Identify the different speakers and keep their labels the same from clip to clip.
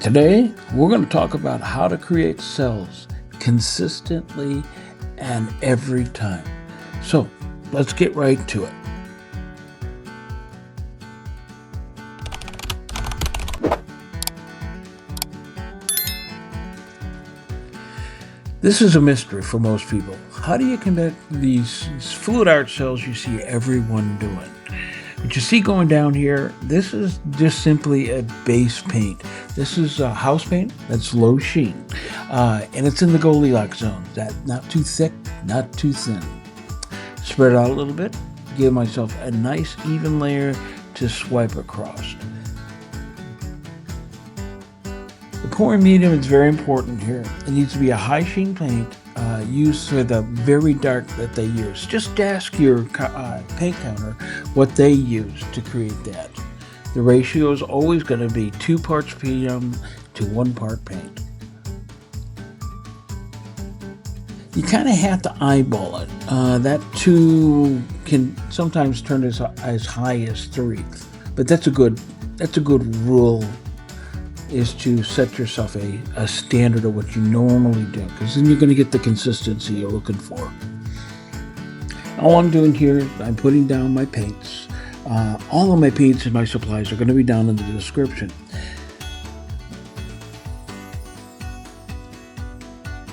Speaker 1: Today, we're going to talk about how to create cells consistently and every time. So, let's get right to it. This is a mystery for most people. How do you connect these fluid art cells you see everyone doing? What you see going down here, this is just simply a base paint. This is a house paint that's low sheen, and it's in the Goldilocks zone. That not too thick, not too thin. Spread it out a little bit, give myself a nice even layer to swipe across. The pouring medium is very important here. It needs to be a high sheen paint used for the very dark that they use. Just ask your paint counter what they use to create that. The ratio is always going to be 2 parts medium to 1 part paint. You kind of have to eyeball it. That 2 can sometimes turn as high as 3, but that's a good rule, is to set yourself a standard of what you normally do, because then you're going to get the consistency you're looking for. All I'm doing here, I'm putting down my paints. All of my paints and my supplies are going to be down in the description.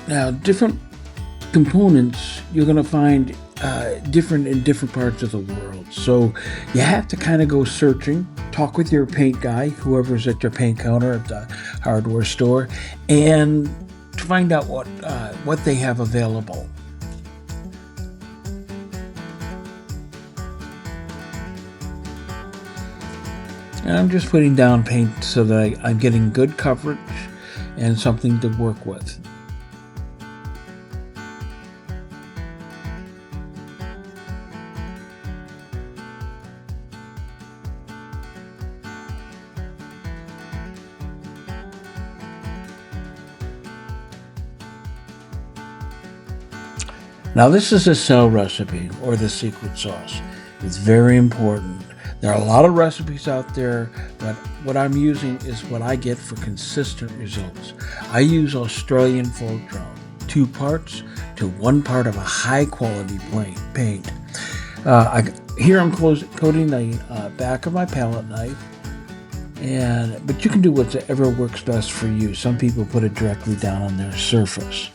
Speaker 1: Now, different components you're going to find different in different parts of the world. So you have to kind of go searching, talk with your paint guy, whoever's at your paint counter at the hardware store, and to find out what they have available. And I'm just putting down paint so that I'm getting good coverage and something to work with. Now this is a cell recipe, or the secret sauce. It's very important. There are a lot of recipes out there, but what I'm using is what I get for consistent results. I use Australian Floetrol, 2 parts to 1 part of a high quality paint. Here I'm coating the back of my palette knife, but you can do whatever works best for you. Some people put it directly down on their surface.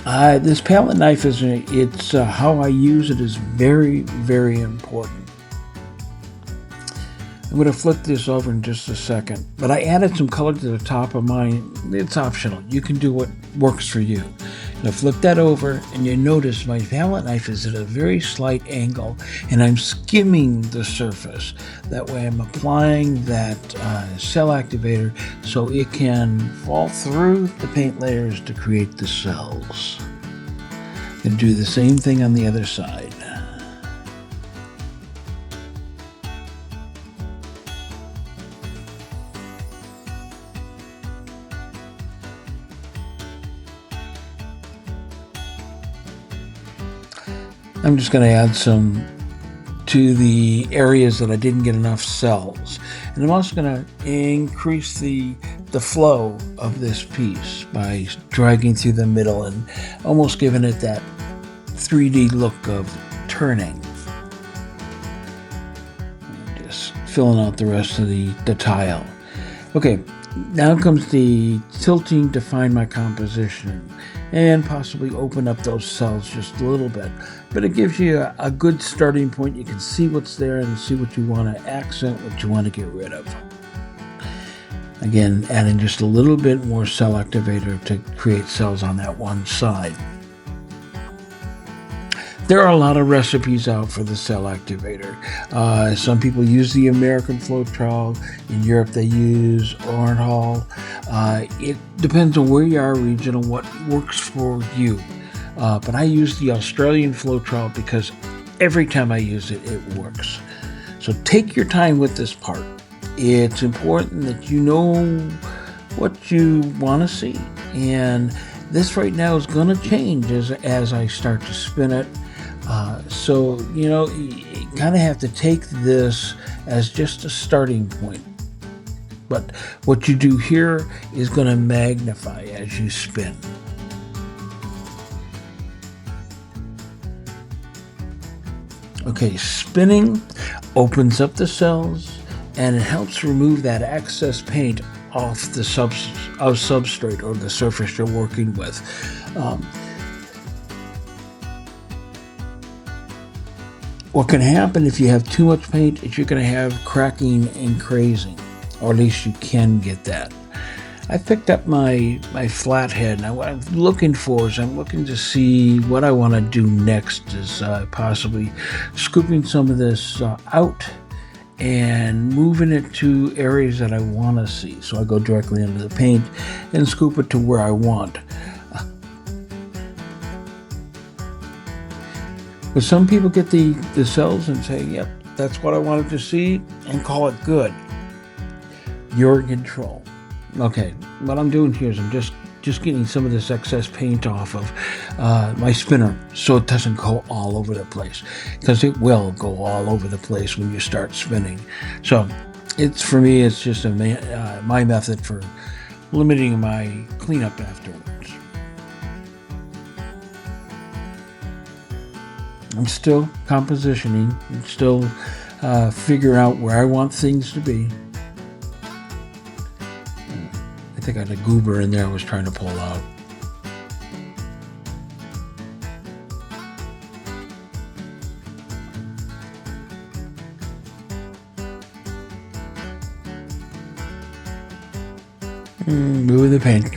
Speaker 1: This palette knife it's how I use it is very, very important. I'm going to flip this over in just a second, but I added some color to the top of mine. It's optional. You can do what works for you. Now flip that over, and you notice my palette knife is at a very slight angle, and I'm skimming the surface. That way I'm applying that cell activator so it can fall through the paint layers to create the cells. And do the same thing on the other side. I'm just going to add some to the areas that I didn't get enough cells. And I'm also going to increase the flow of this piece by dragging through the middle and almost giving it that 3D look of turning. And just filling out the rest of the tile. Okay, now comes the tilting to find my composition and possibly open up those cells just a little bit. But it gives you a good starting point. You can see what's there and see what you want to accent, what you want to get rid of. Again, adding just a little bit more cell activator to create cells on that one side. There are a lot of recipes out for the cell activator. Some people use the American Floetrol. In Europe, they use Oranhall. It depends on where you are regional, what works for you. But I use the Australian Floetrol because every time I use it, it works. So take your time with this part. It's important that you know what you want to see. And this right now is going to change as I start to spin it. So, you kind of have to take this as just a starting point. But what you do here is going to magnify as you spin. Okay, spinning opens up the cells and it helps remove that excess paint off the substrate or the surface you're working with. What can happen if you have too much paint is you're going to have cracking and crazing, or at least you can get that. I picked up my flathead, and what I'm looking for is I'm looking to see what I want to do next is possibly scooping some of this out and moving it to areas that I want to see. So I go directly into the paint and scoop it to where I want. But some people get the cells and say, yep, that's what I wanted to see, and call it good. You're in control. Okay, what I'm doing here is I'm just getting some of this excess paint off of my spinner so it doesn't go all over the place, because it will go all over the place when you start spinning. So for me, it's just my method for limiting my cleanup afterwards. I'm still compositioning. I'm still figuring out where I want things to be. I think I had a goober in there I was trying to pull out. Move the paint.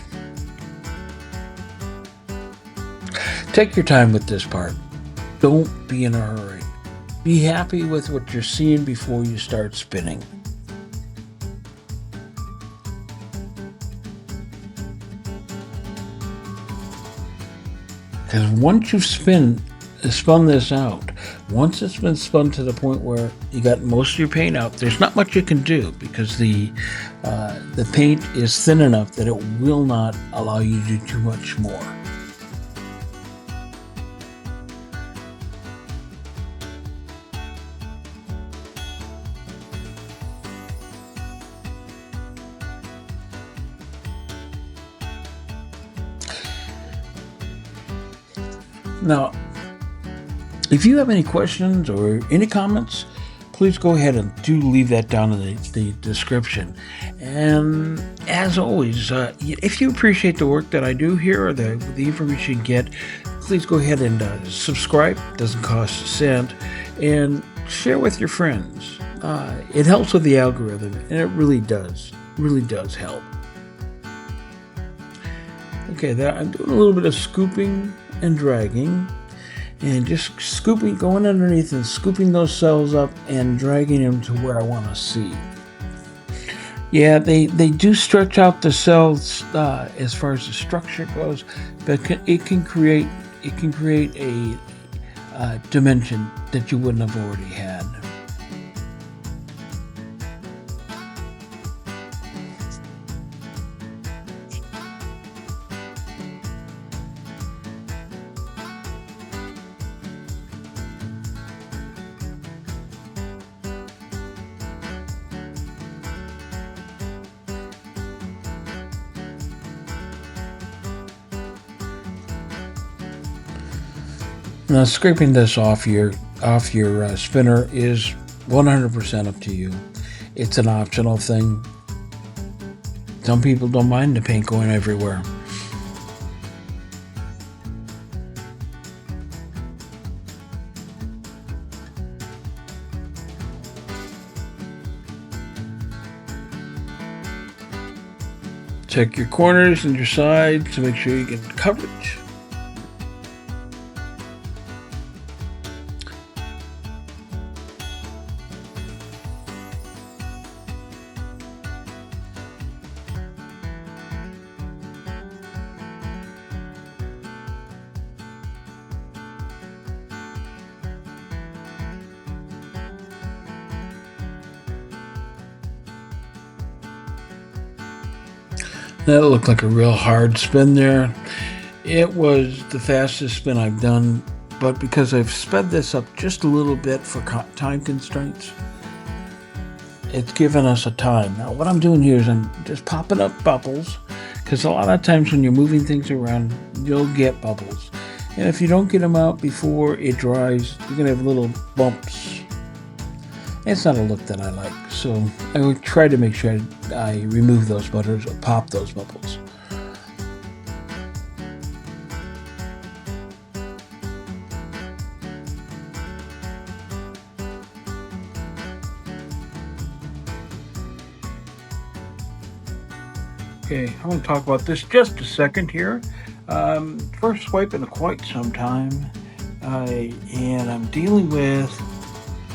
Speaker 1: Take your time with this part. Don't be in a hurry. Be happy with what you're seeing before you start spinning. Because once you've spun this out, once it's been spun to the point where you got most of your paint out, there's not much you can do, because the paint is thin enough that it will not allow you to do too much more. Now, if you have any questions or any comments, please go ahead and do leave that down in the description. And as always, if you appreciate the work that I do here or the information you get, please go ahead and subscribe. It doesn't cost a cent. And share with your friends. It helps with the algorithm, and it really does help. Okay, I'm doing a little bit of scooping and dragging, and just scooping, going underneath and scooping those cells up and dragging them to where I want to see. Yeah, they do stretch out the cells as far as the structure goes, but it can create a dimension that you wouldn't have already had. Now, scraping this off your spinner is 100% up to you. It's an optional thing. Some people don't mind the paint going everywhere. Check your corners and your sides to make sure you get coverage. That looked like a real hard spin there. It was the fastest spin I've done, but because I've sped this up just a little bit for time constraints, it's given us a time. Now what I'm doing here is I'm just popping up bubbles, because a lot of times when you're moving things around, you'll get bubbles. And if you don't get them out before it dries, you're going to have little bumps. It's not a look that I like, so I would try to make sure I remove those bubbles or pop those bubbles. Okay, I'm going to talk about this just a second here. First swipe in quite some time, and I'm dealing with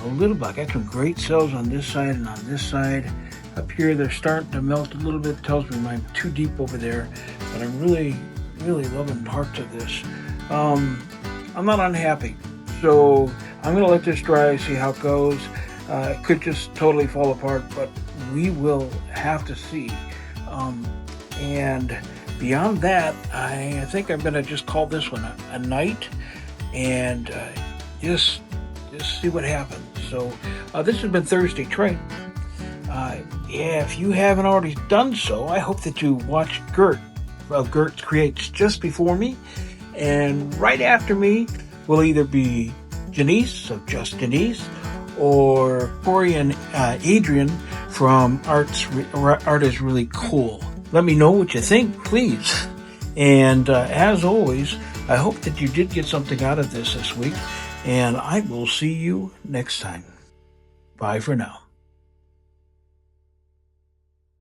Speaker 1: a little bit. I got some great cells on this side and on this side. Up here, they're starting to melt a little bit. Tells me I'm too deep over there, but I'm really loving parts of this. I'm not unhappy, so I'm going to let this dry, see how it goes. It could just totally fall apart, but we will have to see. And beyond that, I think I'm going to just call this one a night, and just see what happens. So this has been Thursday Trade. If you haven't already done so, I hope that you watch Gert. Well, Gert creates just before me, and right after me will either be Janice of Just Denise, or Corey and Adrian from Art is Really Cool. Let me know what you think, please. And as always, I hope that you did get something out of this week, and I will see you next time. Bye for now.